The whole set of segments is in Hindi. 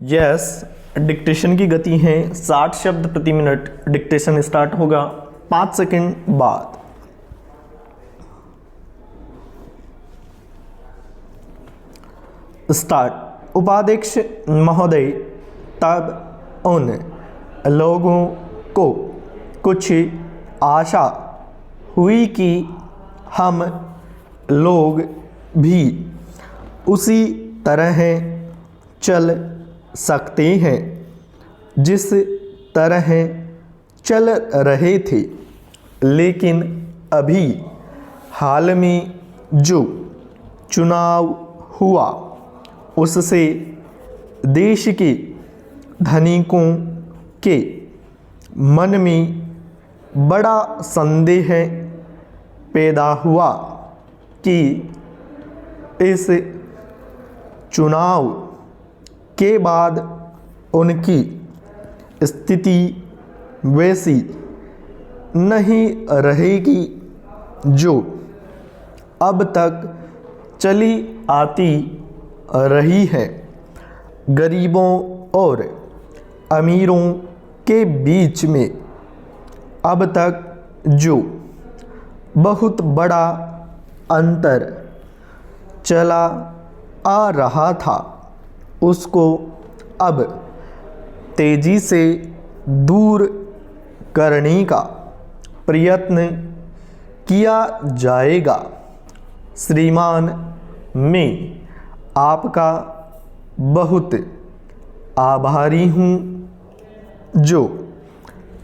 यस, डिक्टेशन की गति है 60 शब्द प्रति मिनट। डिक्टेशन स्टार्ट होगा 5 सेकंड बाद। स्टार्ट। उपाध्यक्ष महोदय, तब उन लोगों को कुछ आशा हुई कि हम लोग भी उसी तरह चल सकते हैं जिस तरह चल रहे थे, लेकिन अभी हाल में जो चुनाव हुआ उससे देश के धनिकों के मन में बड़ा संदेह पैदा हुआ कि इस चुनाव के बाद उनकी स्थिति वैसी नहीं रहेगी जो अब तक चली आती रही है। गरीबों और अमीरों के बीच में अब तक जो बहुत बड़ा अंतर चला आ रहा था, उसको अब तेजी से दूर करने का प्रयत्न किया जाएगा। श्रीमान, मैं आपका बहुत आभारी हूँ जो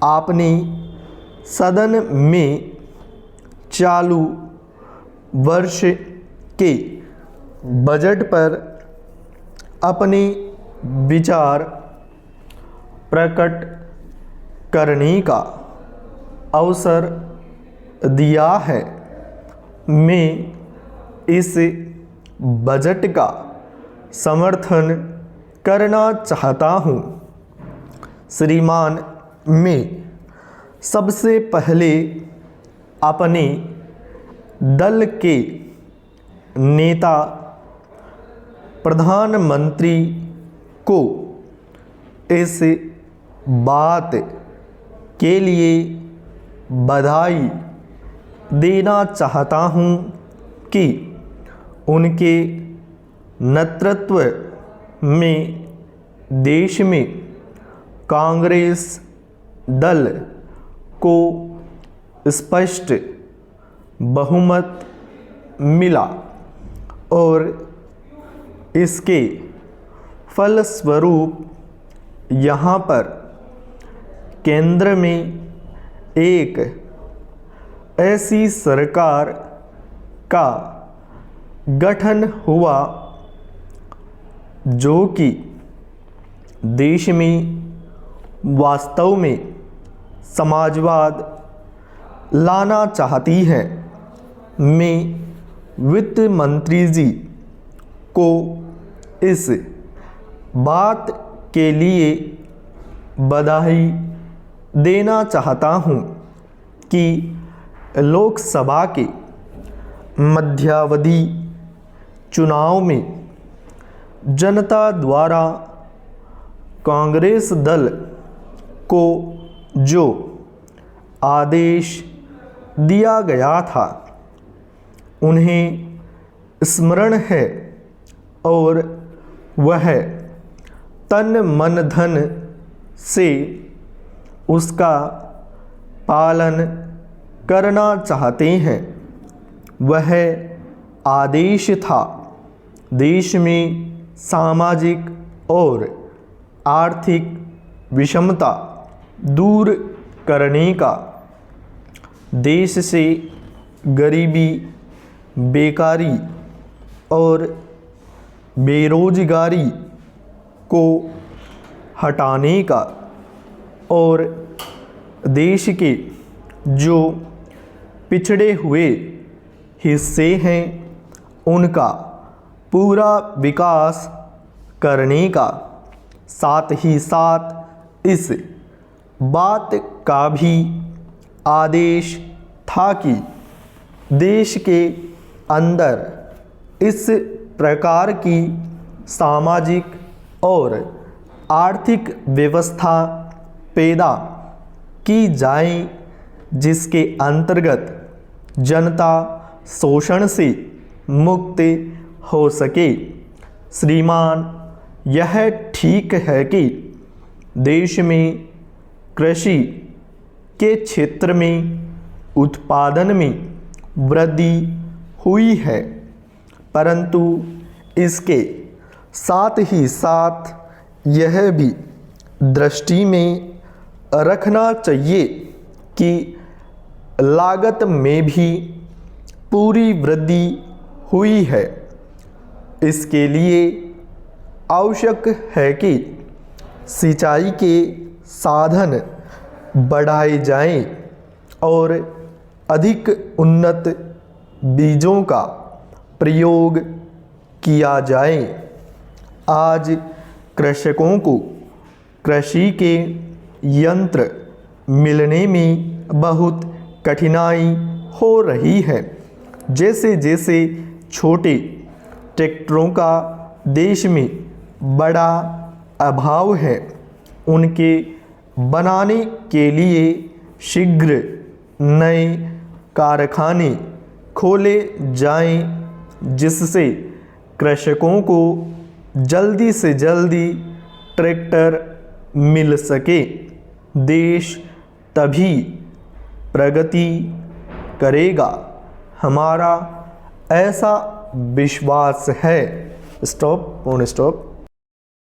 आपने सदन में चालू वर्ष के बजट पर अपने विचार प्रकट करने का अवसर दिया है। मैं इस बजट का समर्थन करना चाहता हूँ। श्रीमान, मैं सबसे पहले अपने दल के नेता प्रधानमंत्री को इस बात के लिए बधाई देना चाहता हूँ कि उनके नेतृत्व में देश में कांग्रेस दल को स्पष्ट बहुमत मिला और इसके फलस्वरूप यहाँ पर केंद्र में एक ऐसी सरकार का गठन हुआ जो कि देश में वास्तव में समाजवाद लाना चाहती है। मैं वित्त मंत्री जी को इस बात के लिए बधाई देना चाहता हूँ कि लोकसभा के मध्यावधि चुनाव में जनता द्वारा कांग्रेस दल को जो आदेश दिया गया था उन्हें स्मरण है और वह तन मन धन से उसका पालन करना चाहते हैं। वह आदेश था देश में सामाजिक और आर्थिक विषमता दूर करने का, देश से गरीबी, बेकारी और बेरोजगारी को हटाने का और देश के जो पिछड़े हुए हिस्से हैं उनका पूरा विकास करने का, साथ ही साथ इस बात का भी आदेश था कि देश के अंदर इस प्रकार की सामाजिक और आर्थिक व्यवस्था पैदा की जाए जिसके अंतर्गत जनता शोषण से मुक्त हो सके। श्रीमान, यह ठीक है कि देश में कृषि के क्षेत्र में उत्पादन में वृद्धि हुई है, परंतु इसके साथ ही साथ यह भी दृष्टि में रखना चाहिए कि लागत में भी पूरी वृद्धि हुई है। इसके लिए आवश्यक है कि सिंचाई के साधन बढ़ाए जाएं और अधिक उन्नत बीजों का प्रयोग किया जाए। आज कृषकों को कृषि के यंत्र मिलने में बहुत कठिनाई हो रही है। जैसे जैसे छोटे ट्रैक्टरों का देश में बड़ा अभाव है, उनके बनाने के लिए शीघ्र नए कारखाने खोले जाएं, जिससे कृषकों को जल्दी से जल्दी ट्रैक्टर मिल सके। देश तभी प्रगति करेगा, हमारा ऐसा विश्वास है। स्टॉप, पूर्ण स्टॉप।